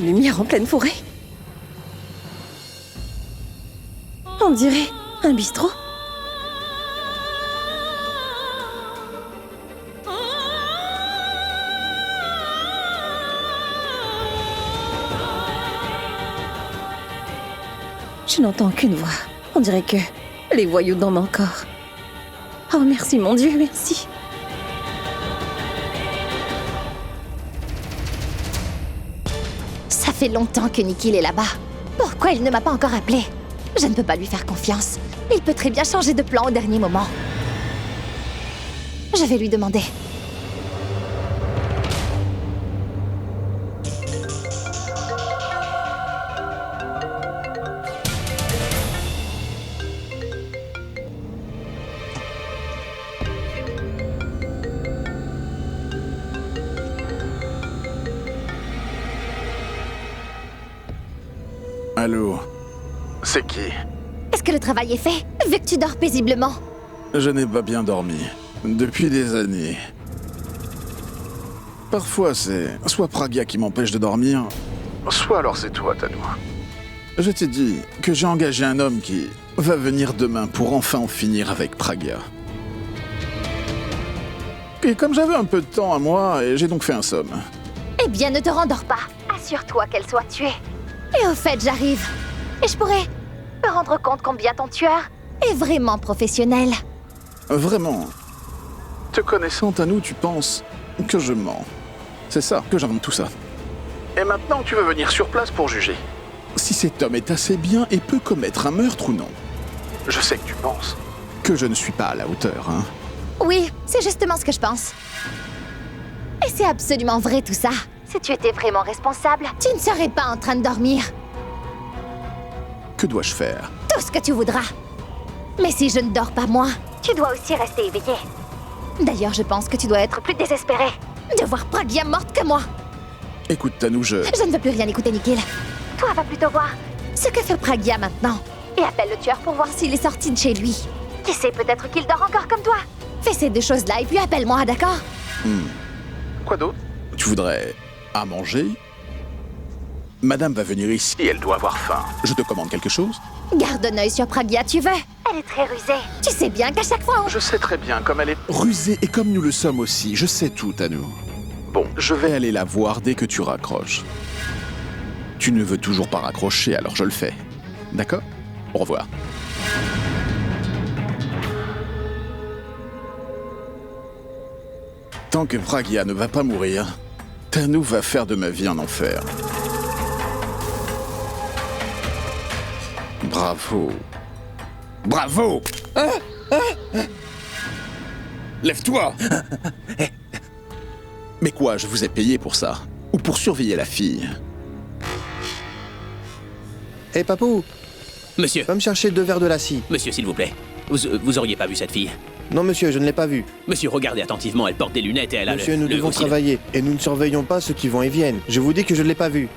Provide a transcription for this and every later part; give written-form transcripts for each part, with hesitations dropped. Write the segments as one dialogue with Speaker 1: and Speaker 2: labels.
Speaker 1: Une lumière en pleine forêt. On dirait un bistrot. Je n'entends qu'une voix. On dirait que les voyous dans mon corps. Oh, merci mon Dieu, merci.
Speaker 2: Ça fait longtemps que Nikhil est là-bas. Pourquoi il ne m'a pas encore appelé? Je ne peux pas lui faire confiance. Il peut très bien changer de plan au dernier moment. Je vais lui demander.
Speaker 3: Allô? C'est qui?
Speaker 2: Est-ce que le travail est fait, vu que tu dors paisiblement?
Speaker 3: Je n'ai pas bien dormi. Depuis des années. Parfois, c'est soit Pragya qui m'empêche de dormir, soit alors c'est toi, Tanu. Je t'ai dit que j'ai engagé un homme qui va venir demain pour enfin en finir avec Pragya. Et comme j'avais un peu de temps à moi, j'ai donc fait un somme.
Speaker 2: Eh bien, ne te rendors pas. Assure-toi qu'elle soit tuée. Et au fait, j'arrive. Et je pourrais me rendre compte combien ton tueur est vraiment professionnel.
Speaker 3: Vraiment. Te connaissant, Tanu, tu penses que je mens. C'est ça, que j'invente tout ça. Et maintenant, tu veux venir sur place pour juger. Si cet homme est assez bien et peut commettre un meurtre ou non. Je sais que tu penses que je ne suis pas à la hauteur, hein.
Speaker 2: Oui, c'est justement ce que je pense. Et c'est absolument vrai tout ça. Si tu étais vraiment responsable, tu ne serais pas en train de dormir.
Speaker 3: Que dois-je faire?
Speaker 2: Tout ce que tu voudras. Mais si je ne dors pas moi, tu dois aussi rester éveillé. D'ailleurs, je pense que tu dois être plus désespéré de voir Pragya morte que moi.
Speaker 3: Écoute, Tanu,
Speaker 2: Je ne veux plus rien écouter, Nikhil. Toi, va plutôt voir ce que fait Pragya maintenant. Et appelle le tueur pour voir s'il est sorti de chez lui. Qui sait, peut-être qu'il dort encore comme toi. Fais ces deux choses-là et puis appelle-moi, d'accord?
Speaker 3: Quoi d'autre? Tu voudrais à manger? Madame va venir ici et elle doit avoir faim. Je te commande quelque chose?
Speaker 2: Garde un œil sur Pragya, tu veux? Elle est très rusée. Tu sais bien qu'à chaque fois...
Speaker 3: Je sais très bien comme elle est rusée et comme nous le sommes aussi. Je sais tout, Tanu. Bon, je vais aller la voir dès que tu raccroches. Tu ne veux toujours pas raccrocher, alors je le fais. D'accord? Au revoir. Tant que Pragya ne va pas mourir, Tanu va faire de ma vie un enfer. Bravo. Bravo! Lève-toi! Mais quoi, je vous ai payé pour ça? Ou pour surveiller la fille?
Speaker 4: Hé, papou,
Speaker 5: Monsieur,
Speaker 4: va me chercher 2 verres de lassi.
Speaker 5: monsieur, s'il vous plaît. Vous auriez pas vu cette fille?
Speaker 4: Non, monsieur, je ne l'ai pas vue.
Speaker 5: Monsieur, regardez attentivement, elle porte des lunettes et elle a
Speaker 4: Monsieur, nous devons
Speaker 5: aussi
Speaker 4: travailler, et nous ne surveillons pas ceux qui vont et viennent. Je vous dis que je ne l'ai pas vue.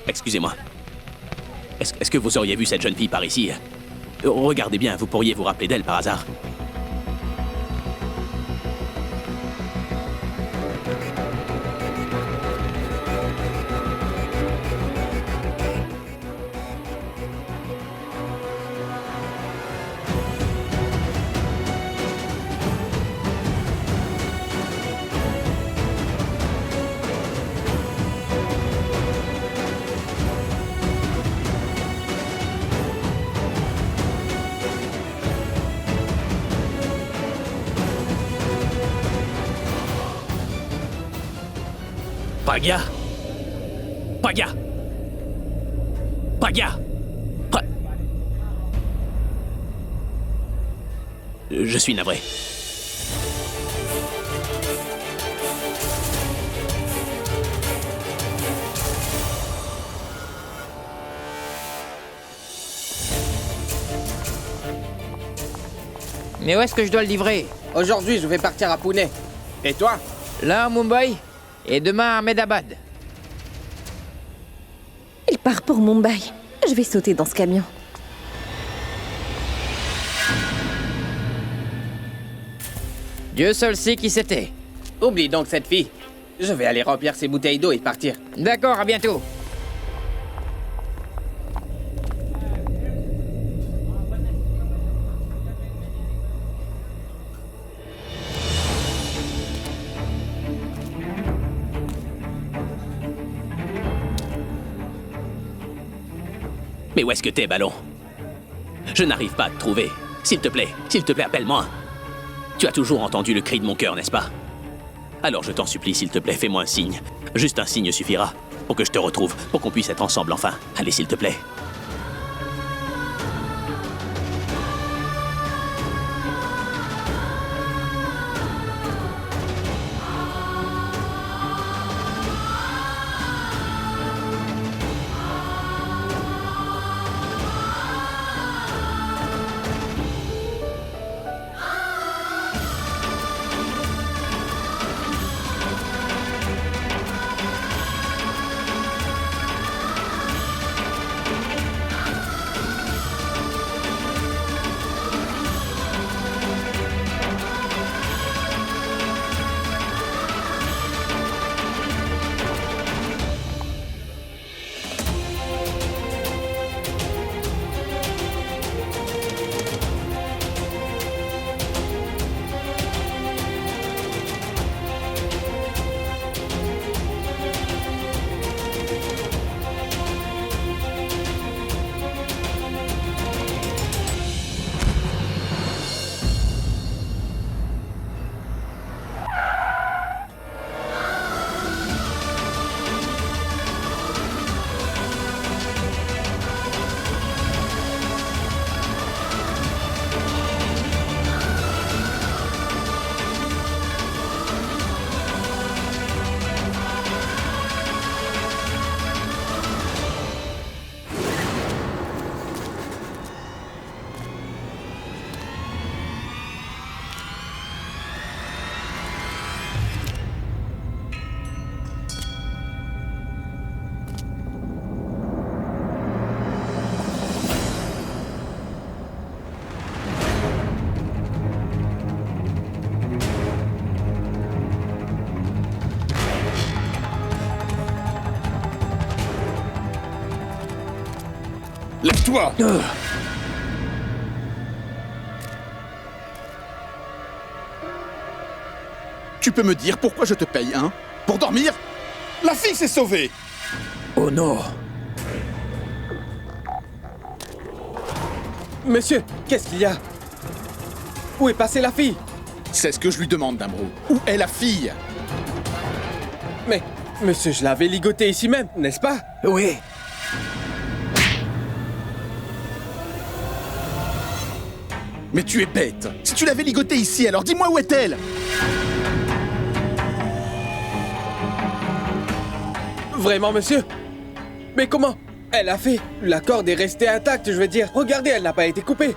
Speaker 5: Excusez-moi. Est-ce que vous auriez vu cette jeune fille par ici? Regardez bien, vous pourriez vous rappeler d'elle par hasard. Pragya. Pragya. Pragya. Je suis navré.
Speaker 6: Mais où est-ce que je dois le livrer?
Speaker 7: Aujourd'hui, je vais partir à Pune. Et toi?
Speaker 6: Là, à Mumbai, et demain à Ahmedabad.
Speaker 1: Il part pour Mumbai. Je vais sauter dans ce camion.
Speaker 6: Dieu seul sait qui c'était.
Speaker 7: Oublie donc cette fille. Je vais aller remplir ces bouteilles d'eau et partir.
Speaker 6: D'accord, à bientôt.
Speaker 5: Mais où est-ce que t'es, Ballon? Je n'arrive pas à te trouver. S'il te plaît, appelle-moi. Tu as toujours entendu le cri de mon cœur, n'est-ce pas? Alors je t'en supplie, s'il te plaît, fais-moi un signe. Juste un signe suffira pour que je te retrouve, pour qu'on puisse être ensemble enfin. Allez, s'il te plaît.
Speaker 3: Lève-toi! Tu peux me dire pourquoi je te paye, hein? Pour dormir? La fille s'est sauvée!
Speaker 5: Oh non!
Speaker 7: Monsieur, qu'est-ce qu'il y a? Où est passée la fille?
Speaker 3: C'est ce que je lui demande, Damro. Où est la fille?
Speaker 7: Mais, monsieur, je l'avais ligotée ici même, n'est-ce pas?
Speaker 5: Oui.
Speaker 3: Mais tu es bête! Si tu l'avais ligotée ici, alors dis-moi où est-elle?
Speaker 7: Vraiment, monsieur? Mais comment? Elle a fait. La corde est restée intacte, je veux dire. Regardez, elle n'a pas été coupée.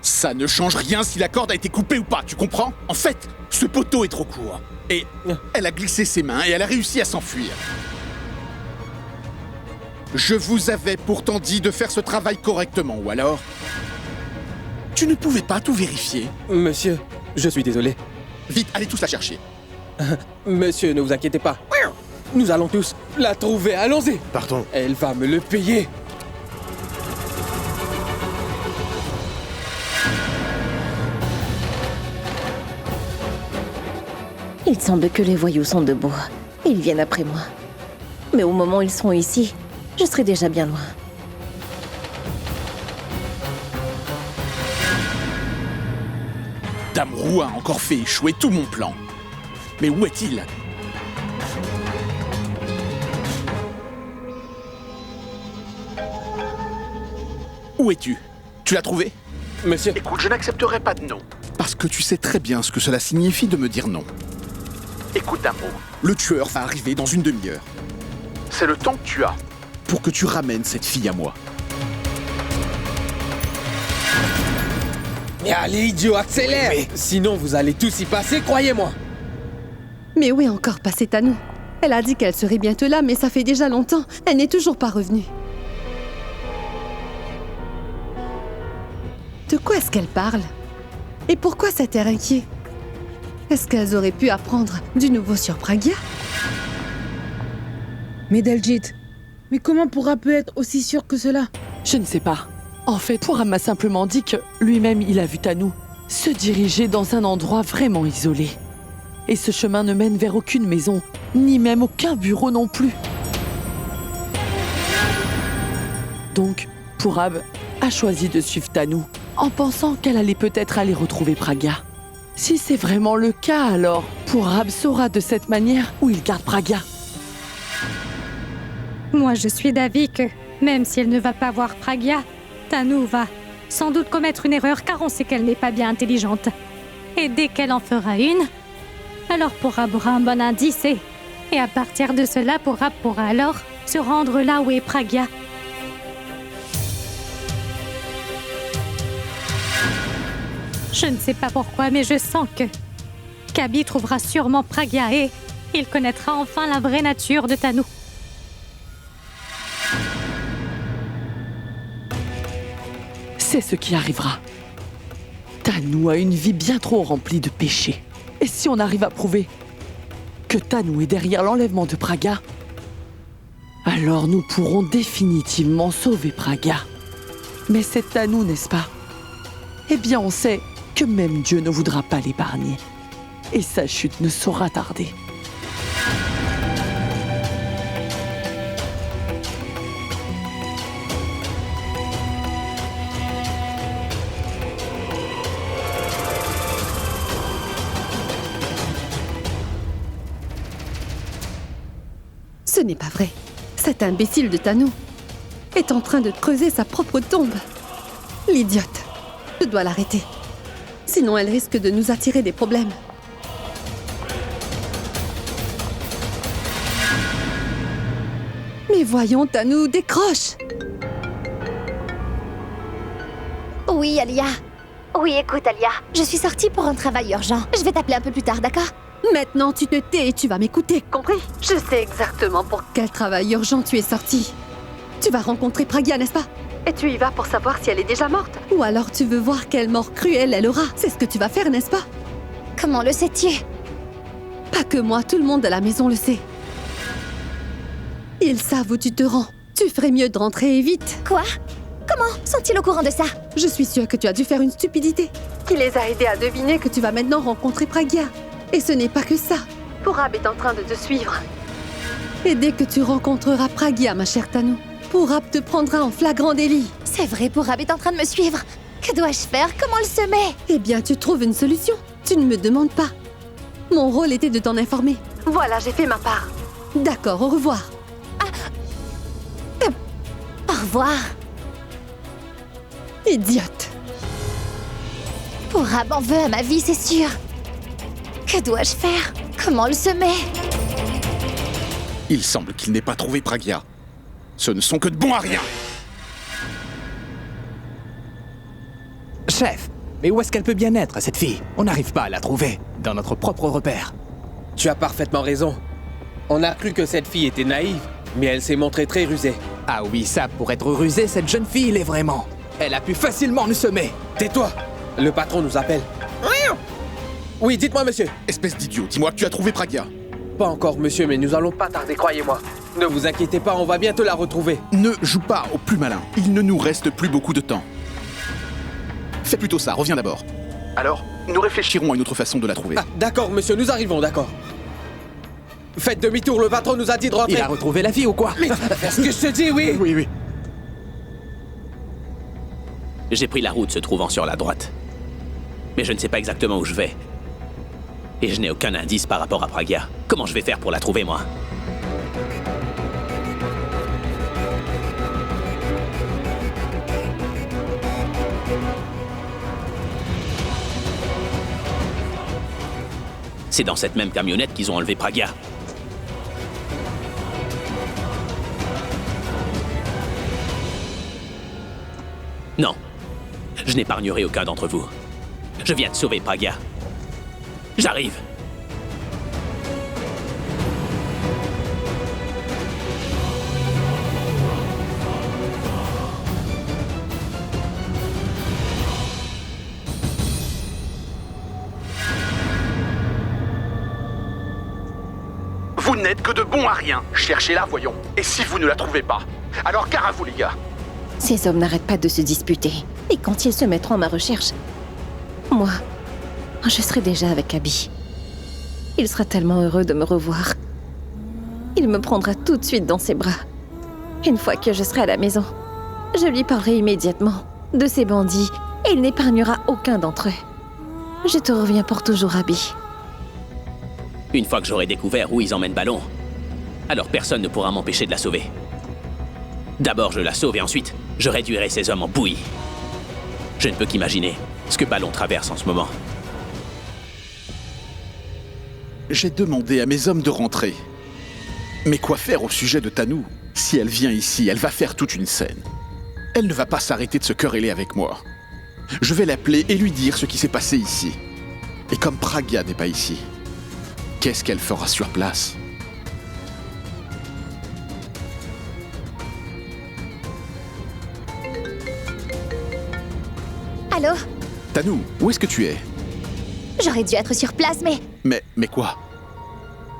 Speaker 3: Ça ne change rien si la corde a été coupée ou pas, tu comprends? En fait, ce poteau est trop court. Et elle a glissé ses mains et elle a réussi à s'enfuir. Je vous avais pourtant dit de faire ce travail correctement, ou alors... Tu ne pouvais pas tout vérifier?
Speaker 7: Monsieur, je suis désolé.
Speaker 3: Vite, allez tous la chercher.
Speaker 7: Monsieur, ne vous inquiétez pas. Nous allons tous la trouver, allons-y.
Speaker 4: Partons.
Speaker 7: Elle va me le payer.
Speaker 1: Il semble que les voyous sont debout. Et ils viennent après moi. Mais au moment où ils seront ici, je serai déjà bien loin.
Speaker 3: Dame Roux a encore fait échouer tout mon plan. Mais où est-il? Où es-tu? Tu l'as trouvé?
Speaker 7: Monsieur,
Speaker 3: Écoute, je n'accepterai pas de non. Parce que tu sais très bien ce que cela signifie de me dire non. Écoute, Dame Roux, le tueur va arriver dans une demi-heure. C'est le temps que tu as pour que tu ramènes cette fille à moi.
Speaker 7: mais allez, idiot, accélère!
Speaker 3: Oui,
Speaker 7: Sinon, vous allez tous y passer, croyez-moi!
Speaker 8: Mais où est encore passée Tanou? Elle a dit qu'elle serait bientôt là, mais ça fait déjà longtemps. Elle n'est toujours pas revenue. De quoi est-ce qu'elle parle? Et pourquoi cet air inquiet? Est-ce qu'elles auraient pu apprendre du nouveau sur Pragya?
Speaker 9: Mais Daljit, mais comment Pourra peut être aussi sûr que cela?
Speaker 10: Je ne sais pas. En fait, Pourra m'a simplement dit que lui-même, il a vu Tanou se diriger dans un endroit vraiment isolé. Et ce chemin ne mène vers aucune maison, ni même aucun bureau non plus. Donc, Pourab a choisi de suivre Tanou, en pensant qu'elle allait peut-être aller retrouver Pragya. Si c'est vraiment le cas, alors Pourab saura de cette manière où il garde Pragya.
Speaker 11: Moi, je suis d'avis que, même si elle ne va pas voir Pragya, Tanou va sans doute commettre une erreur car on sait qu'elle n'est pas bien intelligente. Et dès qu'elle en fera une, alors Pourab aura un bon indice et à partir de cela, Pourab pourra alors se rendre là où est Pragya. Je ne sais pas pourquoi, mais je sens que Kabi trouvera sûrement Pragya et il connaîtra enfin la vraie nature de Tanou.
Speaker 10: C'est ce qui arrivera. Tanou a une vie bien trop remplie de péchés. Et si on arrive à prouver que Tanou est derrière l'enlèvement de Pragya, alors nous pourrons définitivement sauver Pragya. Mais c'est Tanou, n'est-ce pas? Eh bien, on sait que même Dieu ne voudra pas l'épargner. Et sa chute ne saura tarder.
Speaker 8: Ce n'est pas vrai. Cet imbécile de Tanou est en train de creuser sa propre tombe. L'idiote. Je dois l'arrêter. Sinon, elle risque de nous attirer des problèmes. Mais voyons, Tanou, décroche!
Speaker 2: Oui, Alia. Oui, écoute, Alia. Je suis sortie pour un travail urgent. Je vais t'appeler un peu plus tard, d'accord?
Speaker 8: Maintenant, tu te tais et tu vas m'écouter, compris? Je sais exactement pour quel travail urgent tu es sortie. Tu vas rencontrer Pragya, n'est-ce pas? Et tu y vas pour savoir si elle est déjà morte? Ou alors tu veux voir quelle mort cruelle elle aura? C'est ce que tu vas faire, n'est-ce pas?
Speaker 2: Comment le sais-tu?
Speaker 8: Pas que moi, tout le monde à la maison le sait. Ils savent où tu te rends. Tu ferais mieux de rentrer vite.
Speaker 2: Quoi? Comment sont-ils au courant de ça?
Speaker 8: Je suis sûre que tu as dû faire une stupidité qui les a aidés à deviner que tu vas maintenant rencontrer Pragya. Et ce n'est pas que ça. Pourab est en train de te suivre. Et dès que tu rencontreras Pragya, ma chère Tanou, Pourab te prendra en flagrant délit.
Speaker 2: C'est vrai, Pourab est en train de me suivre. Que dois-je faire? Comment le semer?
Speaker 8: Eh bien, tu trouves une solution. Tu ne me demandes pas. Mon rôle était de t'en informer. Voilà, j'ai fait ma part. D'accord, au revoir.
Speaker 2: Au revoir.
Speaker 8: Idiote.
Speaker 2: Pourab en veut à ma vie, c'est sûr. Que dois-je faire? Comment le semer?
Speaker 3: Il semble qu'il n'ait pas trouvé Pragya. Ce ne sont que de bons à rien.
Speaker 12: Chef, mais où est-ce qu'elle peut bien être, cette fille? On n'arrive pas à la trouver, dans notre propre repère.
Speaker 7: Tu as parfaitement raison. On a cru que cette fille était naïve, mais elle s'est montrée très rusée.
Speaker 12: Ah oui, ça, pour être rusée, cette jeune fille l'est vraiment. Elle a pu facilement nous semer.
Speaker 7: Tais-toi! Le patron nous appelle. Oui, dites-moi, monsieur.
Speaker 3: Espèce d'idiot, dis-moi que tu as trouvé Pragya.
Speaker 7: Pas encore, monsieur, mais nous allons pas tarder, croyez-moi. Ne vous inquiétez pas, on va bientôt la retrouver.
Speaker 3: Ne joue pas au plus malin. Il ne nous reste plus beaucoup de temps. Fais plutôt ça, reviens d'abord. Alors, Nous réfléchirons à une autre façon de la trouver.
Speaker 7: Ah, d'accord, monsieur, nous arrivons, d'accord. Faites demi-tour, le patron nous a dit de rentrer.
Speaker 12: Il a retrouvé la fille ou quoi?
Speaker 7: Mais fais ce que je te dis, oui.
Speaker 12: Oui.
Speaker 5: J'ai pris la route se trouvant sur la droite. Mais je ne sais pas exactement où je vais. Et je n'ai aucun indice par rapport à Pragya. Comment je vais faire pour la trouver, moi? C'est dans cette même camionnette qu'ils ont enlevé Pragya. Non. Je n'épargnerai aucun d'entre vous. Je viens de sauver Pragya. J'arrive.
Speaker 3: Vous n'êtes que de bons à rien. Cherchez-la, voyons. Et si vous ne la trouvez pas? Alors gare à vous, les gars.
Speaker 1: Ces hommes n'arrêtent pas de se disputer. Et quand ils se mettront à ma recherche, moi, je serai déjà avec Abby. Il sera tellement heureux de me revoir. Il me prendra tout de suite dans ses bras. Une fois que je serai à la maison, je lui parlerai immédiatement de ces bandits et il n'épargnera aucun d'entre eux. Je te reviens pour toujours, Abby.
Speaker 5: Une fois que j'aurai découvert où ils emmènent Ballon, alors personne ne pourra m'empêcher de la sauver. D'abord, je la sauve et ensuite, je réduirai ces hommes en bouillie. Je ne peux qu'imaginer ce que Ballon traverse en ce moment.
Speaker 3: J'ai demandé à mes hommes de rentrer. Mais quoi faire au sujet de Tanou? Si elle vient ici, elle va faire toute une scène. Elle ne va pas s'arrêter de se quereller avec moi. Je vais l'appeler et lui dire ce qui s'est passé ici. Et comme Pragya n'est pas ici, qu'est-ce qu'elle fera sur place?
Speaker 2: Allô?
Speaker 3: Tanou, où est-ce que tu es?
Speaker 2: J'aurais dû être sur place, mais...
Speaker 3: Mais quoi?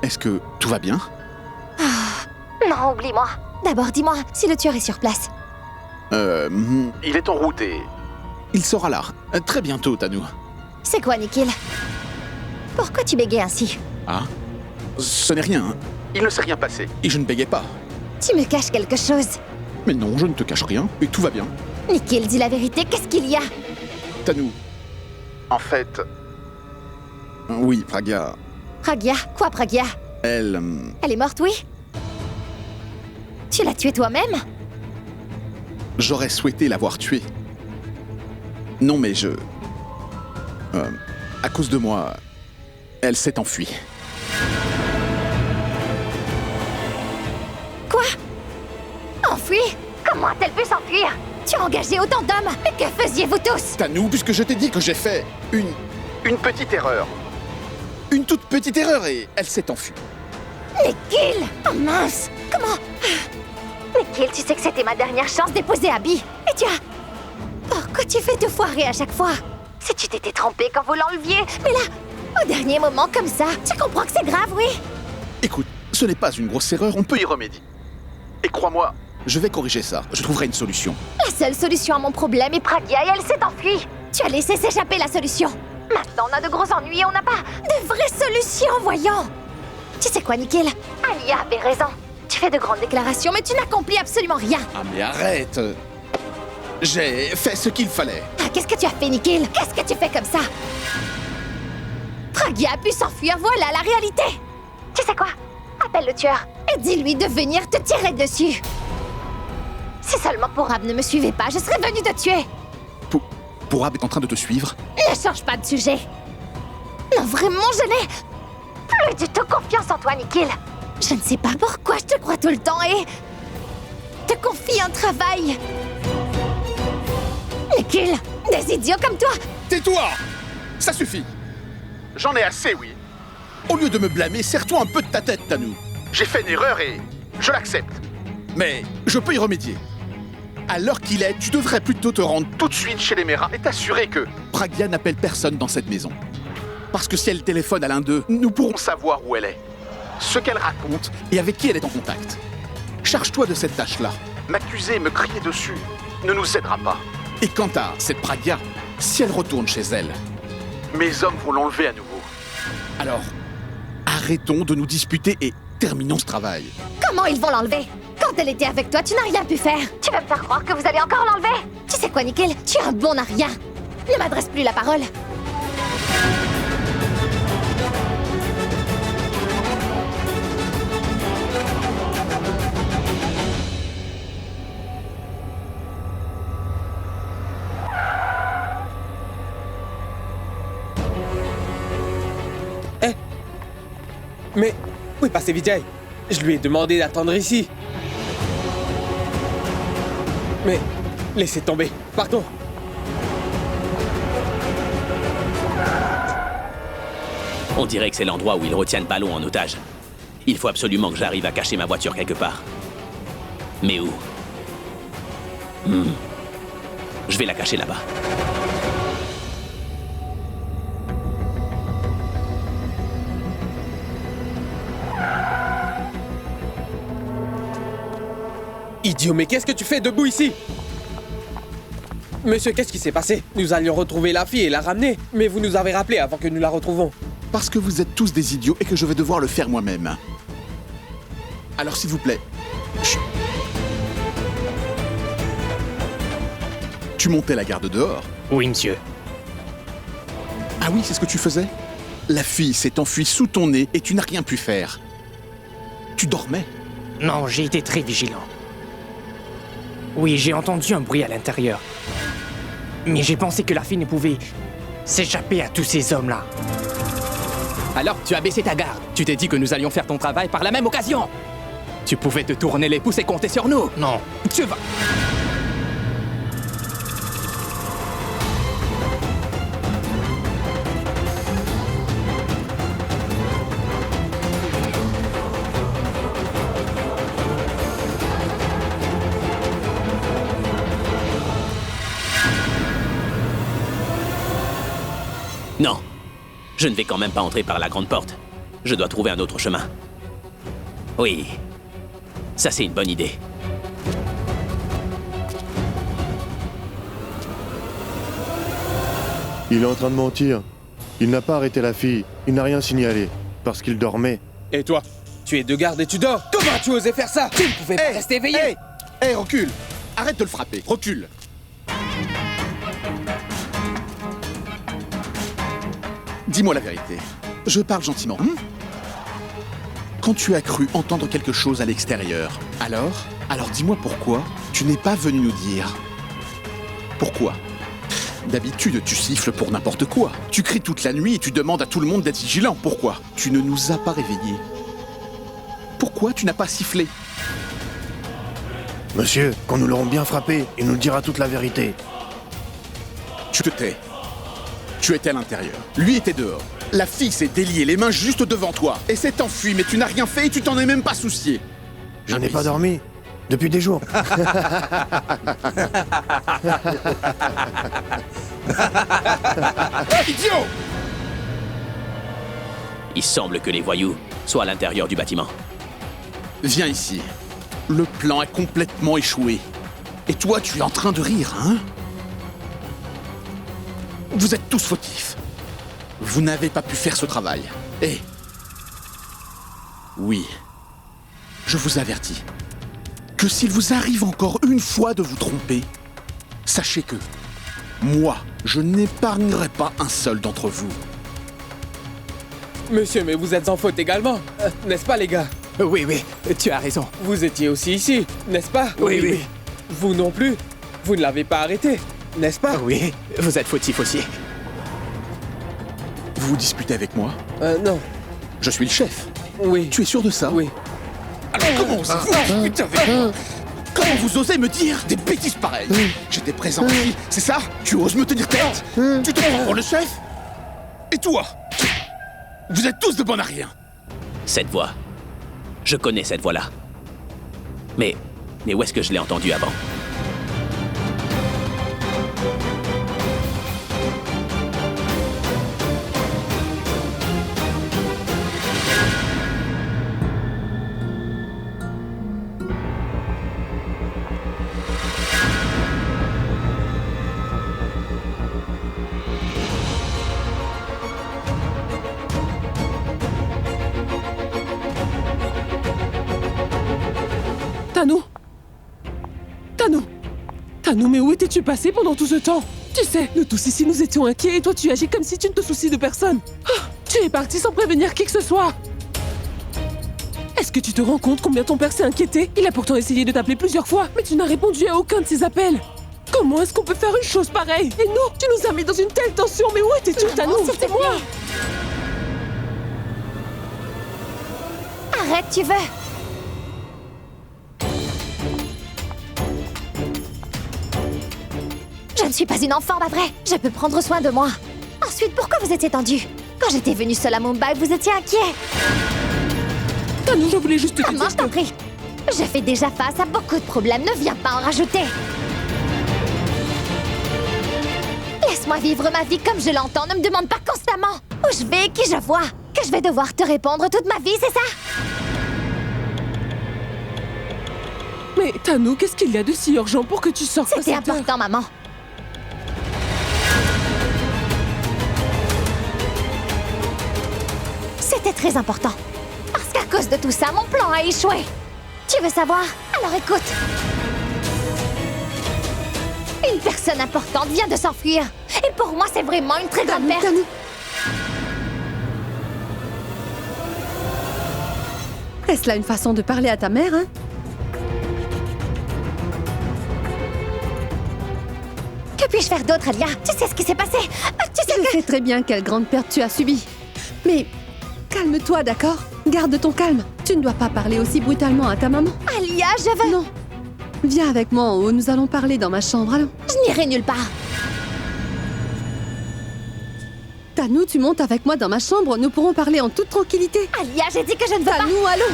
Speaker 3: Est-ce que tout va bien?
Speaker 2: Non, oublie-moi. D'abord, dis-moi si le tueur est sur place.
Speaker 3: Il est en route et... Il sera là, très bientôt, Tanou.
Speaker 2: C'est quoi, Nikhil? Pourquoi tu bégayes ainsi?
Speaker 3: Ah? Ce n'est rien. Il ne s'est rien passé. Et je ne bégayais pas.
Speaker 2: Tu me caches quelque chose.
Speaker 3: Mais non, je ne te cache rien. Et tout va bien.
Speaker 2: Nikhil, dis la vérité, qu'est-ce qu'il y a?
Speaker 3: Tanou. En fait... Oui, Pragya.
Speaker 2: Pragya? Quoi, Pragya?
Speaker 3: Elle...
Speaker 2: Elle est morte, oui? Tu l'as tuée toi-même?
Speaker 3: J'aurais souhaité l'avoir tuée. Non, mais je... à cause de moi, elle s'est enfuie.
Speaker 2: Quoi? Enfuie? Comment a-t-elle pu s'enfuir? Tu as engagé autant d'hommes, mais que faisiez-vous tous?
Speaker 3: Tanou, puisque je t'ai dit que j'ai fait une petite erreur. Une toute petite erreur et elle s'est enfuie.
Speaker 2: Nikhil! Oh mince! Comment? Nikhil, tu sais que c'était ma dernière chance d'épouser Abby. Et tu as... Pourquoi tu fais te foirer à chaque fois? Si tu t'étais trompé quand vous l'enleviez, mais là, au dernier moment comme ça, tu comprends que c'est grave, oui?
Speaker 3: Écoute, ce n'est pas une grosse erreur, on peut y remédier. Et crois-moi, je vais corriger ça, je trouverai une solution.
Speaker 2: La seule solution à mon problème est Pragya et elle s'est enfuie. Tu as laissé s'échapper la solution. Maintenant, on a de gros ennuis et on n'a pas de vraies solutions, voyons. Tu sais quoi, Nikhil? Alia avait raison. Tu fais de grandes déclarations, mais tu n'accomplis absolument rien.
Speaker 3: Ah mais arrête! J'ai fait ce qu'il fallait.
Speaker 2: Ah, qu'est-ce que tu as fait, Nikhil? Qu'est-ce que tu fais comme ça? Pragya a pu s'enfuir, voilà la réalité. Tu sais quoi? Appelle le tueur et dis-lui de venir te tirer dessus. Si seulement Pourab ne me suivait pas, je serais venu te tuer.
Speaker 3: Pourab est en train de te suivre?
Speaker 2: Ne change pas de sujet. Non, vraiment, je n'ai plus du tout confiance en toi, Nikhil. Je ne sais pas pourquoi je te crois tout le temps et... te confie un travail. Nikhil, des idiots comme toi...
Speaker 3: Tais-toi! Ça suffit! J'en ai assez, oui. Au lieu de me blâmer, serre-toi un peu de ta tête, Tanou. J'ai fait une erreur et je l'accepte. Mais je peux y remédier. À l'heure qu'il est, tu devrais plutôt te rendre tout de suite chez les Mera et t'assurer que Pragya n'appelle personne dans cette maison. Parce que si elle téléphone à l'un d'eux, nous pourrons savoir où elle est, ce qu'elle raconte et avec qui elle est en contact. Charge-toi de cette tâche-là. M'accuser, me crier dessus ne nous aidera pas. Et quant à cette Pragya, si elle retourne chez elle, Mes hommes vont l'enlever à nouveau. Alors, arrêtons de nous disputer et terminons ce travail.
Speaker 2: Comment ils vont l'enlever? Quand elle était avec toi, tu n'as rien pu faire. Tu vas me faire croire que vous allez encore l'enlever? Tu sais quoi, Nickel? Tu es un bon à rien. Ne m'adresse plus la parole.
Speaker 7: Mais où est passé Vijay? Je lui ai demandé d'attendre ici. Mais laissez tomber. Partons.
Speaker 5: On dirait que c'est l'endroit où ils retiennent Ballon en otage. Il faut absolument que j'arrive à cacher ma voiture quelque part. Mais où? Je vais la cacher là-bas.
Speaker 7: Idiot, mais qu'est-ce que tu fais debout ici? Monsieur, qu'est-ce qui s'est passé? Nous allions retrouver la fille et la ramener, mais vous nous avez rappelé avant que nous la retrouvons.
Speaker 3: Parce que vous êtes tous des idiots et que je vais devoir le faire moi-même. Alors s'il vous plaît... Chut. Tu montais la garde dehors?
Speaker 13: Oui, monsieur.
Speaker 3: Ah oui, c'est ce que tu faisais? La fille s'est enfuie sous ton nez et tu n'as rien pu faire. Tu dormais?
Speaker 13: Non, j'ai été très vigilant. Oui, j'ai entendu un bruit à l'intérieur. Mais j'ai pensé que la fille ne pouvait s'échapper à tous ces hommes-là.
Speaker 12: Alors tu as baissé ta garde. Tu t'es dit que nous allions faire ton travail par la même occasion. Tu pouvais te tourner les pouces et compter sur nous.
Speaker 13: Non.
Speaker 12: Tu vas...
Speaker 5: Non, je ne vais quand même pas entrer par la grande porte. Je dois trouver un autre chemin. Oui, ça c'est une bonne idée.
Speaker 4: Il est en train de mentir. Il n'a pas arrêté la fille. Il n'a rien signalé. Parce qu'il dormait.
Speaker 7: Et toi? Tu es de garde et tu dors? Comment tu osais faire ça? Tu ne pouvais pas rester éveillé.
Speaker 3: Hé, recule! Arrête de le frapper, recule! Dis-moi la vérité. Je parle gentiment. Quand tu as cru entendre quelque chose à l'extérieur, alors dis-moi pourquoi tu n'es pas venu nous dire. Pourquoi? D'habitude, tu siffles pour n'importe quoi. Tu cries toute la nuit et tu demandes à tout le monde d'être vigilant. Pourquoi? Tu ne nous as pas réveillés. Pourquoi tu n'as pas sifflé?
Speaker 4: Monsieur, quand nous l'aurons bien frappé, il nous dira toute la vérité.
Speaker 3: Tu te tais. Tu étais à l'intérieur. Lui était dehors. La fille s'est déliée les mains juste devant toi et s'est enfuie, mais tu n'as rien fait et tu t'en es même pas soucié.
Speaker 4: Je n'ai pas dormi. Depuis des jours.
Speaker 3: Idiot!
Speaker 5: Il semble que les voyous soient à l'intérieur du bâtiment.
Speaker 3: Viens ici. Le plan a complètement échoué. Et toi, tu es en train de rire, hein? Vous êtes tous fautifs. Vous n'avez pas pu faire ce travail. Et... oui. Je vous avertis. Que s'il vous arrive encore une fois de vous tromper, sachez que... moi, je n'épargnerai pas un seul d'entre vous.
Speaker 7: Monsieur, mais vous êtes en faute également. N'est-ce pas, les gars?
Speaker 12: Oui, tu as raison.
Speaker 7: Vous étiez aussi ici, n'est-ce pas?
Speaker 12: Oui.
Speaker 7: Vous non plus. Vous ne l'avez pas arrêté, n'est-ce pas?
Speaker 12: Oui, vous êtes fautif aussi.
Speaker 3: Vous vous disputez avec moi?
Speaker 7: Non.
Speaker 3: Je suis le chef.
Speaker 7: Oui.
Speaker 3: Tu es sûr de ça?
Speaker 7: Oui.
Speaker 3: Alors comment osez-vous discuter avec moi? Comment vous osez me dire des bêtises pareilles? J'étais présent ici, c'est ça? Tu oses me tenir tête? Tu te prends pour le chef? Et toi? Vous êtes tous de bon à rien.
Speaker 5: Cette voix. Je connais cette voix-là. Mais où est-ce que je l'ai entendue avant?
Speaker 14: Tanou, mais où étais-tu passé pendant tout ce temps? Tu sais, nous tous ici nous étions inquiets et toi tu agis comme si tu ne te soucies de personne. Ah, tu es parti sans prévenir qui que ce soit. Est-ce que tu te rends compte combien ton père s'est inquiété? Il a pourtant essayé de t'appeler plusieurs fois, mais tu n'as répondu à aucun de ses appels. Comment est-ce qu'on peut faire une chose pareille? Et nous, tu nous as mis dans une telle tension, mais où étais-tu, Tanou? C'est moi.
Speaker 2: Arrête, tu veux. Je ne suis pas une enfant, pas vrai? Je peux prendre soin de moi. Ensuite, pourquoi vous étiez tendu? Quand j'étais venue seule à Mumbai, vous étiez inquiet.
Speaker 14: Tanou, je voulais juste te
Speaker 2: dire je t'en prie. Je fais déjà face à beaucoup de problèmes, ne viens pas en rajouter. Laisse-moi vivre ma vie comme je l'entends, ne me demande pas constamment où je vais, qui je vois, que je vais devoir te répondre toute ma vie, c'est ça?
Speaker 14: Mais Tanou, qu'est-ce qu'il y a de si urgent pour que tu sortes?
Speaker 2: C'était important, maman. C'était très important. Parce qu'à cause de tout ça, mon plan a échoué. Tu veux savoir? Alors écoute. Une personne importante vient de s'enfuir. Et pour moi, c'est vraiment une très grande perte.
Speaker 8: Est-ce là une façon de parler à ta mère, hein?
Speaker 2: Que puis-je faire d'autre, Alia? Tu sais ce qui s'est passé?
Speaker 8: Je sais très bien quelle grande perte tu as subie. Mais calme-toi, d'accord? Garde ton calme. Tu ne dois pas parler aussi brutalement à ta maman.
Speaker 2: Alia, je veux...
Speaker 8: Non. Viens avec moi en haut, nous allons parler dans ma chambre, allons.
Speaker 2: Je n'irai nulle part.
Speaker 8: Tanou, tu montes avec moi dans ma chambre, nous pourrons parler en toute tranquillité.
Speaker 2: Alia, j'ai dit que je ne veux pas...
Speaker 8: Tanou, allons.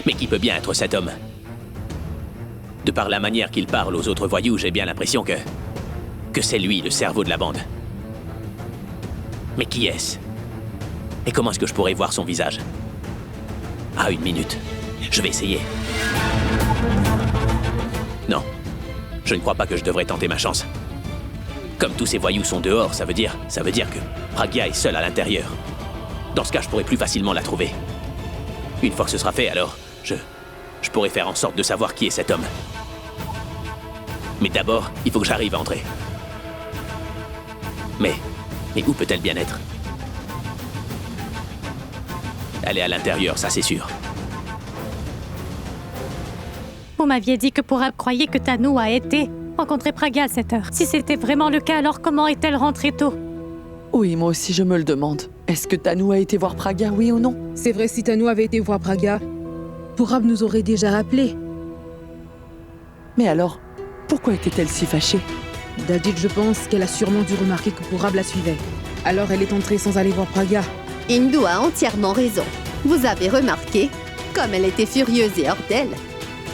Speaker 5: Mais qui peut bien être cet homme? De par la manière qu'il parle aux autres voyous, j'ai bien l'impression que c'est lui le cerveau de la bande. Mais qui est-ce? Et comment est-ce que je pourrais voir son visage? Ah, une minute. Je vais essayer. Non. Je ne crois pas que je devrais tenter ma chance. Comme tous ces voyous sont dehors, ça veut dire que Pragya est seule à l'intérieur. Dans ce cas, je pourrai plus facilement la trouver. Une fois que ce sera fait, alors, je pourrai faire en sorte de savoir qui est cet homme. Mais d'abord, il faut que j'arrive à entrer. Mais où peut-elle bien être? Elle est à l'intérieur, ça c'est sûr.
Speaker 11: Vous m'aviez dit que Purab croyait que Tanou a été rencontrer Pragya à cette heure. Si c'était vraiment le cas, alors comment est-elle rentrée tôt?
Speaker 10: Oui, moi aussi je me le demande. Est-ce que Tanou a été voir Pragya, oui ou non?
Speaker 9: C'est vrai, si Tanou avait été voir Pragya, Purab nous aurait déjà appelé.
Speaker 10: Mais alors, pourquoi était-elle si fâchée?
Speaker 9: Daljit, je pense qu'elle a sûrement dû remarquer que Purab la suivait. Alors elle est entrée sans aller voir Pragya.
Speaker 8: Indu a entièrement raison. Vous avez remarqué, comme elle était furieuse et hors d'elle,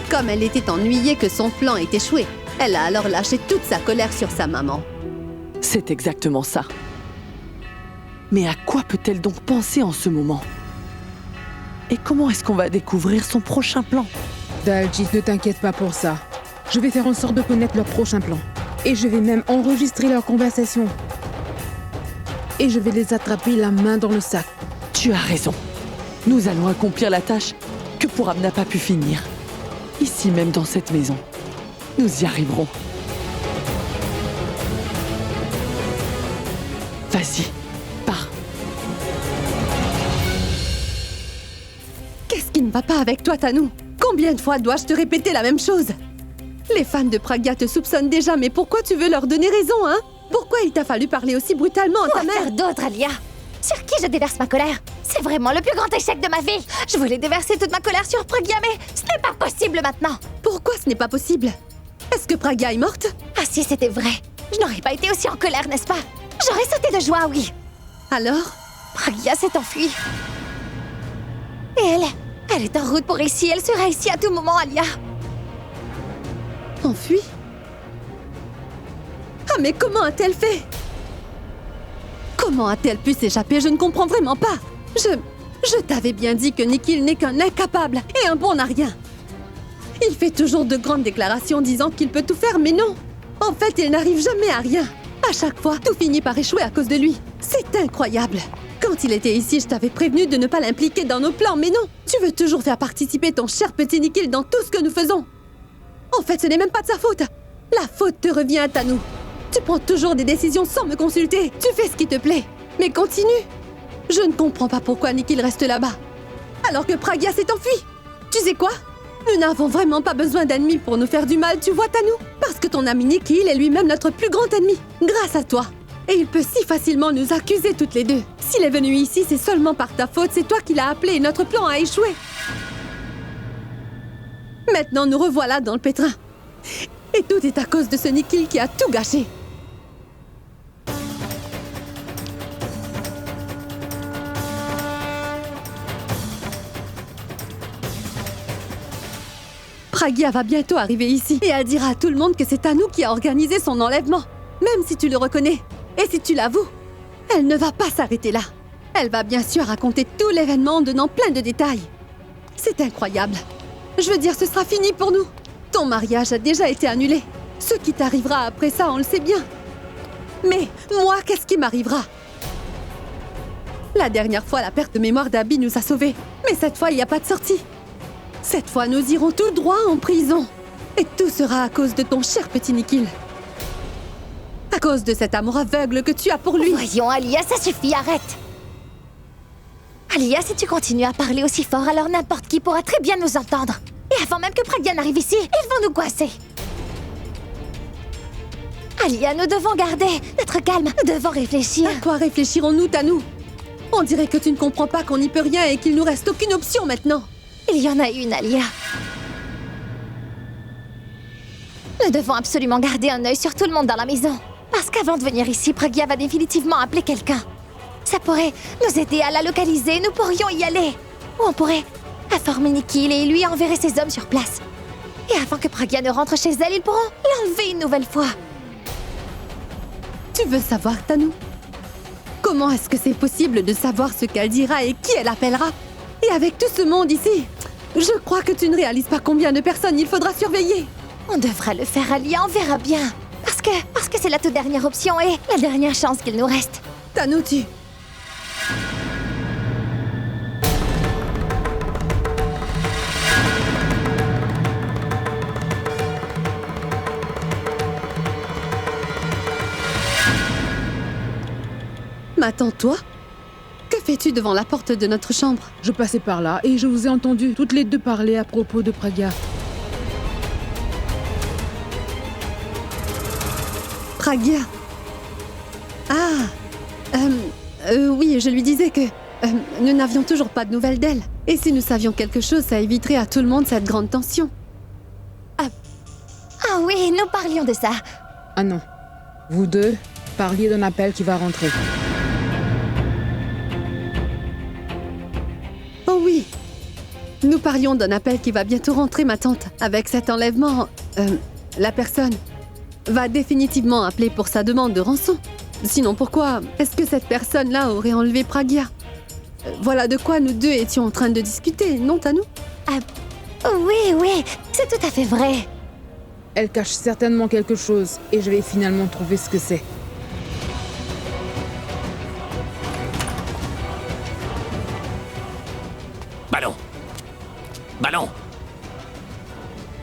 Speaker 8: comme elle était ennuyée que son plan ait échoué, elle a alors lâché toute sa colère sur sa maman.
Speaker 10: C'est exactement ça. Mais à quoi peut-elle donc penser en ce moment? Et comment est-ce qu'on va découvrir son prochain plan?
Speaker 9: Daljit, ne t'inquiète pas pour ça. Je vais faire en sorte de connaître leur prochain plan. Et je vais même enregistrer leur conversation. Et je vais les attraper la main dans le sac.
Speaker 10: Tu as raison. Nous allons accomplir la tâche que Purab n'a pas pu finir. Ici même dans cette maison. Nous y arriverons. Vas-y, pars.
Speaker 8: Qu'est-ce qui ne va pas avec toi, Tanou? Combien de fois dois-je te répéter la même chose? Les fans de Pragya te soupçonnent déjà, mais pourquoi tu veux leur donner raison, hein? Pourquoi il t'a fallu parler aussi brutalement à ta mère?
Speaker 2: Quoi faire d'autre, Alia? Sur qui je déverse ma colère? C'est vraiment le plus grand échec de ma vie. Je voulais déverser toute ma colère sur Pragya, mais ce n'est pas possible maintenant.
Speaker 8: Pourquoi ce n'est pas possible? Est-ce que Pragya est morte?
Speaker 2: Ah si, c'était vrai. Je n'aurais pas été aussi en colère, n'est-ce pas? J'aurais sauté de joie, oui.
Speaker 8: Alors?
Speaker 2: Pragya s'est enfuie. Et elle est en route pour ici. Elle sera ici à tout moment, Alia.
Speaker 8: Enfuie? Ah, mais comment a-t-elle fait? Comment a-t-elle pu s'échapper? Je ne comprends vraiment pas. Je t'avais bien dit que Nikhil n'est qu'un incapable et un bon à rien. Il fait toujours de grandes déclarations disant qu'il peut tout faire, mais non. En fait, il n'arrive jamais à rien. À chaque fois, tout finit par échouer à cause de lui. C'est incroyable. Quand il était ici, je t'avais prévenu de ne pas l'impliquer dans nos plans, mais non. Tu veux toujours faire participer ton cher petit Nikhil dans tout ce que nous faisons. En fait, ce n'est même pas de sa faute. La faute te revient à Tanu. Tu prends toujours des décisions sans me consulter. Tu fais ce qui te plaît. Mais continue. Je ne comprends pas pourquoi Nikhil reste là-bas. Alors que Pragya s'est enfui. Tu sais quoi? Nous n'avons vraiment pas besoin d'ennemis pour nous faire du mal, tu vois, Tanu? Parce que ton ami Nikhil est lui-même notre plus grand ennemi. Grâce à toi. Et il peut si facilement nous accuser toutes les deux. S'il est venu ici, c'est seulement par ta faute. C'est toi qui l'as appelé et notre plan a échoué. Maintenant, nous revoilà dans le pétrin. Et tout est à cause de ce Nikhil qui a tout gâché. Pragya va bientôt arriver ici et elle dira à tout le monde que c'est Tanu qui a organisé son enlèvement. Même si tu le reconnais et si tu l'avoues, elle ne va pas s'arrêter là. Elle va bien sûr raconter tout l'événement en donnant plein de détails. C'est incroyable. Je veux dire, ce sera fini pour nous. Ton mariage a déjà été annulé. Ce qui t'arrivera après ça, on le sait bien. Mais moi, qu'est-ce qui m'arrivera? La dernière fois, la perte de mémoire d'Abby nous a sauvés. Mais cette fois, il n'y a pas de sortie. Cette fois, nous irons tout droit en prison. Et tout sera à cause de ton cher petit Nikhil. À cause de cet amour aveugle que tu as pour lui.
Speaker 2: Voyons, Alia, ça suffit, arrête. Alia, si tu continues à parler aussi fort, alors n'importe qui pourra très bien nous entendre. Et avant même que Pragya n'arrive ici, ils vont nous coincer. Alia, nous devons garder notre calme. Nous devons réfléchir.
Speaker 8: À quoi réfléchirons-nous, Tanu? On dirait que tu ne comprends pas qu'on n'y peut rien et qu'il nous reste aucune option maintenant.
Speaker 2: Il y en a une, Alia. Nous devons absolument garder un œil sur tout le monde dans la maison. Parce qu'avant de venir ici, Pragya va définitivement appeler quelqu'un. Ça pourrait nous aider à la localiser, nous pourrions y aller. Ou on pourrait informer Nikhil et lui enverrait ses hommes sur place. Et avant que Pragya ne rentre chez elle, ils pourront l'enlever une nouvelle fois.
Speaker 8: Tu veux savoir, Tanu? Comment est-ce que c'est possible de savoir ce qu'elle dira et qui elle appellera? Et avec tout ce monde ici, je crois que tu ne réalises pas combien de personnes il faudra surveiller.
Speaker 2: On devra le faire, Alia, on verra bien. Parce que c'est la toute dernière option et la dernière chance qu'il nous reste.
Speaker 8: Tanu, tu... M'attends, toi? Que fais-tu devant la porte de notre chambre?
Speaker 9: Je passais par là et je vous ai entendu toutes les deux parler à propos de Pragya.
Speaker 8: Pragya. Oui, je lui disais que nous n'avions toujours pas de nouvelles d'elle. Et si nous savions quelque chose, ça éviterait à tout le monde cette grande tension.
Speaker 2: Ah oui, nous parlions de ça.
Speaker 9: Ah non. Vous deux, parliez d'un appel qui va rentrer.
Speaker 8: Oh oui. Nous parlions d'un appel qui va bientôt rentrer, ma tante. Avec cet enlèvement, la personne va définitivement appeler pour sa demande de rançon. Sinon, pourquoi est-ce que cette personne-là aurait enlevé Pragya? Voilà de quoi nous deux étions en train de discuter, non, Tanu?
Speaker 2: Oui, c'est tout à fait vrai.
Speaker 9: Elle cache certainement quelque chose et je vais finalement trouver ce que c'est.
Speaker 5: Ballon! Ballon!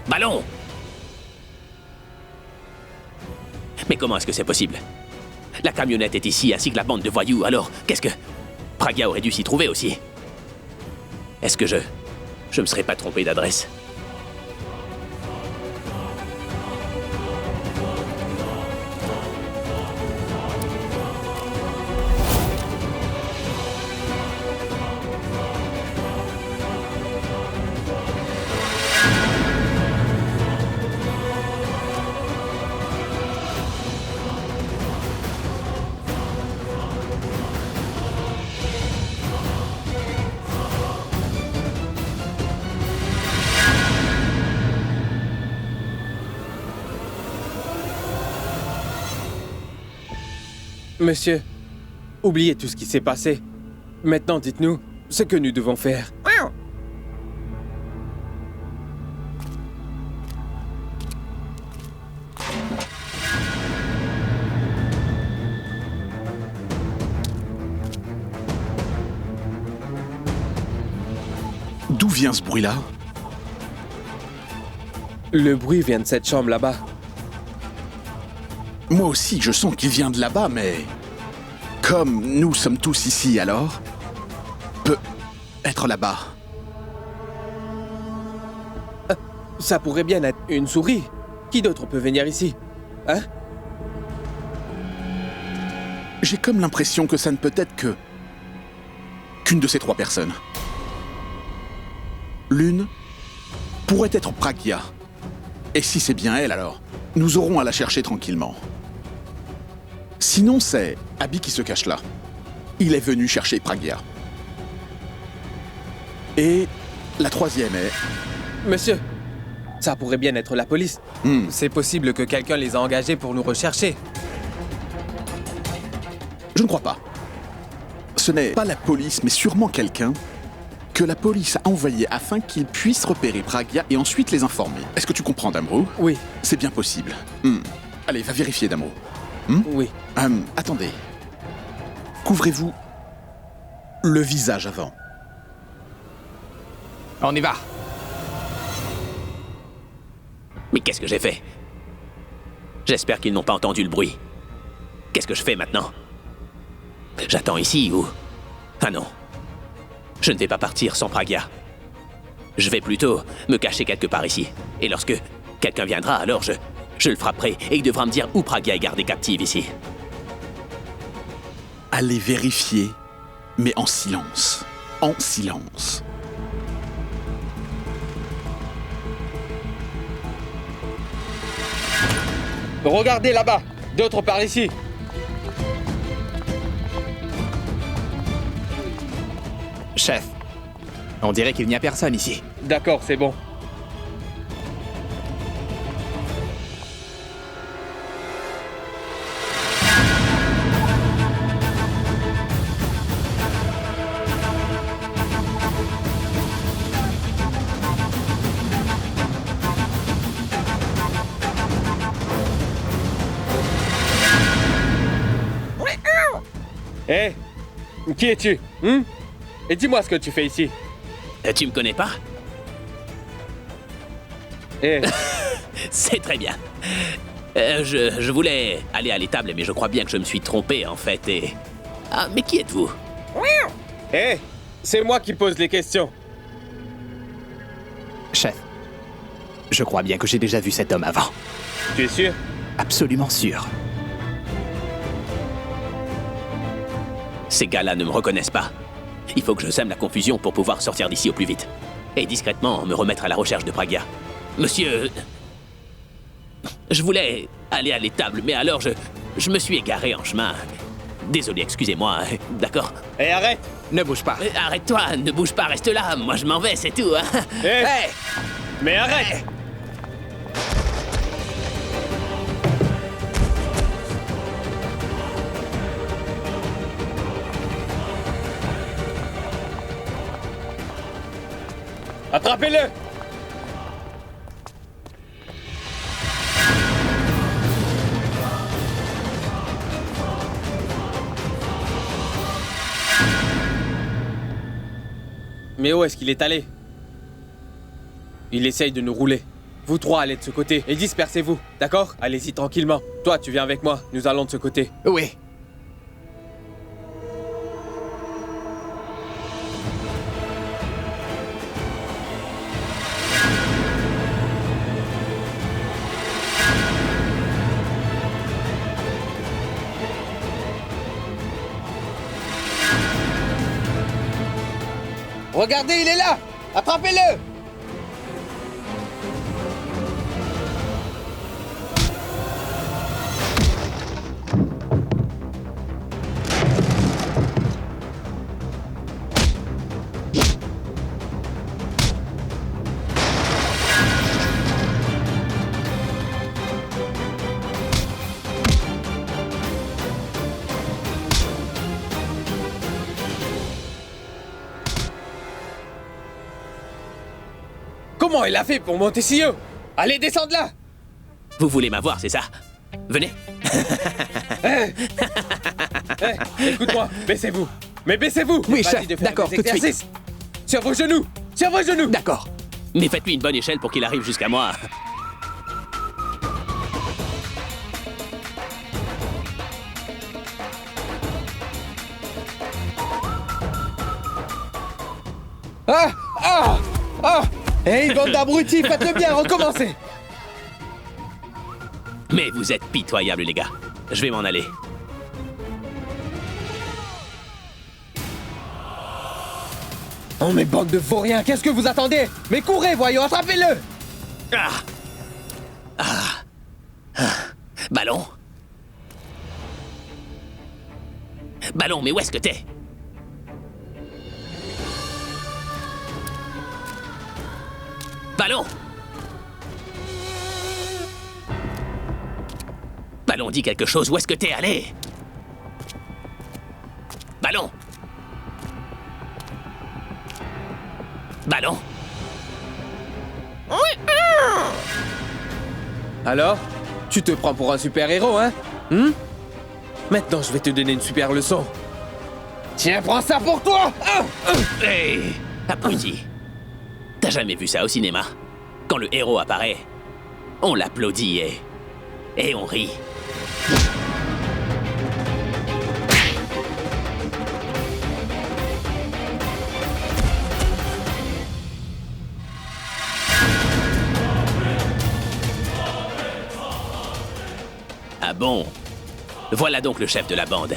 Speaker 5: Ballon! Mais comment est-ce que c'est possible? La camionnette est ici, ainsi que la bande de voyous, alors qu'est-ce que... Pragya aurait dû s'y trouver aussi. Est-ce que je me serais pas trompé d'adresse?
Speaker 7: Monsieur, oubliez tout ce qui s'est passé. Maintenant, dites-nous, ce que nous devons faire.
Speaker 3: D'où vient ce bruit-là?
Speaker 7: Le bruit vient de cette chambre là-bas.
Speaker 3: Moi aussi, je sens qu'il vient de là-bas, mais... Comme nous sommes tous ici, alors... Peut être là-bas.
Speaker 7: Ça pourrait bien être une souris. Qui d'autre peut venir ici? Hein?
Speaker 3: J'ai comme l'impression que ça ne peut être que... qu'une de ces trois personnes. L'une pourrait être Pragya. Et si c'est bien elle, alors, nous aurons à la chercher tranquillement. Sinon, c'est Abby qui se cache là. Il est venu chercher Pragya. Et la troisième est...
Speaker 7: Monsieur, ça pourrait bien être la police.
Speaker 15: C'est possible que quelqu'un les a engagés pour nous rechercher.
Speaker 3: Je ne crois pas. Ce n'est pas la police, mais sûrement quelqu'un que la police a envoyé afin qu'il puisse repérer Pragya et ensuite les informer. Est-ce que tu comprends, Damro?
Speaker 7: Oui.
Speaker 3: C'est bien possible. Allez, va vérifier, Damro.
Speaker 7: Oui.
Speaker 3: Attendez. Couvrez-vous le visage avant.
Speaker 12: On y va.
Speaker 5: Mais qu'est-ce que j'ai fait? J'espère qu'ils n'ont pas entendu le bruit. Qu'est-ce que je fais maintenant? J'attends ici ou... Ah non. Je ne vais pas partir sans Pragya. Je vais plutôt me cacher quelque part ici. Et lorsque quelqu'un viendra, alors je le frapperai et il devra me dire où Pragya est gardée captive ici.
Speaker 3: Allez vérifier, mais en silence. En silence.
Speaker 7: Regardez là-bas. D'autres par ici.
Speaker 12: Chef, on dirait qu'il n'y a personne ici.
Speaker 7: D'accord, c'est bon. Hé, qui es-tu? Et dis-moi ce que tu fais ici.
Speaker 5: Tu me connais pas?
Speaker 7: Eh.
Speaker 5: C'est très bien. Je voulais aller à l'étable, mais je crois bien que je me suis trompé, en fait, et... Ah, mais qui êtes-vous?
Speaker 7: Eh, c'est moi qui pose les questions.
Speaker 12: Chef, je crois bien que j'ai déjà vu cet homme avant.
Speaker 7: Tu es sûr?
Speaker 12: Absolument sûr.
Speaker 5: Ces gars-là ne me reconnaissent pas. Il faut que je sème la confusion pour pouvoir sortir d'ici au plus vite. Et discrètement me remettre à la recherche de Pragya. Monsieur... Je voulais aller à l'étable, mais alors je me suis égaré en chemin. Désolé, excusez-moi, d'accord?
Speaker 7: Eh, arrête!
Speaker 12: Ne bouge pas.
Speaker 5: Arrête-toi, ne bouge pas, reste là. Moi, je m'en vais, c'est tout. Hein.
Speaker 7: Hey. Mais arrête! Attrapez-le! Mais où est-ce qu'il est allé? Il essaye de nous rouler. Vous trois allez de ce côté et dispersez-vous, d'accord? Allez-y tranquillement. Toi, tu viens avec moi, nous allons de ce côté.
Speaker 12: Oui.
Speaker 7: Regardez, il est là! Attrapez-le! Comment elle a fait pour monter si haut? Allez, descendre là!
Speaker 5: Vous voulez m'avoir, c'est ça? Venez.
Speaker 7: Écoute-moi, baissez-vous. Mais baissez-vous!
Speaker 12: Oui,
Speaker 7: Vas-y
Speaker 12: chef,
Speaker 7: de faire
Speaker 12: d'accord,
Speaker 7: des
Speaker 12: tout de suite.
Speaker 7: exercices. Sur vos genoux! Sur vos genoux!
Speaker 12: D'accord.
Speaker 5: Mais faites-lui une bonne échelle pour qu'il arrive jusqu'à moi.
Speaker 7: Ah! Ah! Ah! Hey, bande d'abrutis, faites-le bien, recommencez!
Speaker 5: Mais vous êtes pitoyables, les gars. Je vais m'en aller.
Speaker 7: Oh, mais bande de vauriens, qu'est-ce que vous attendez? Mais courez, voyons, attrapez-le!
Speaker 5: Ah! Ah! Ah! Ballon? Ballon, mais où est-ce que t'es? Ballon! Ballon, dis quelque chose, où est-ce que t'es allé? Ballon! Ballon!
Speaker 7: Alors? Tu te prends pour un super-héros, hein? Maintenant, je vais te donner une super leçon. Tiens, prends ça pour toi!
Speaker 5: Hey! Abruti! T'as jamais vu ça au cinéma? Quand le héros apparaît, on l'applaudit et on rit. Ah bon? Voilà donc le chef de la bande.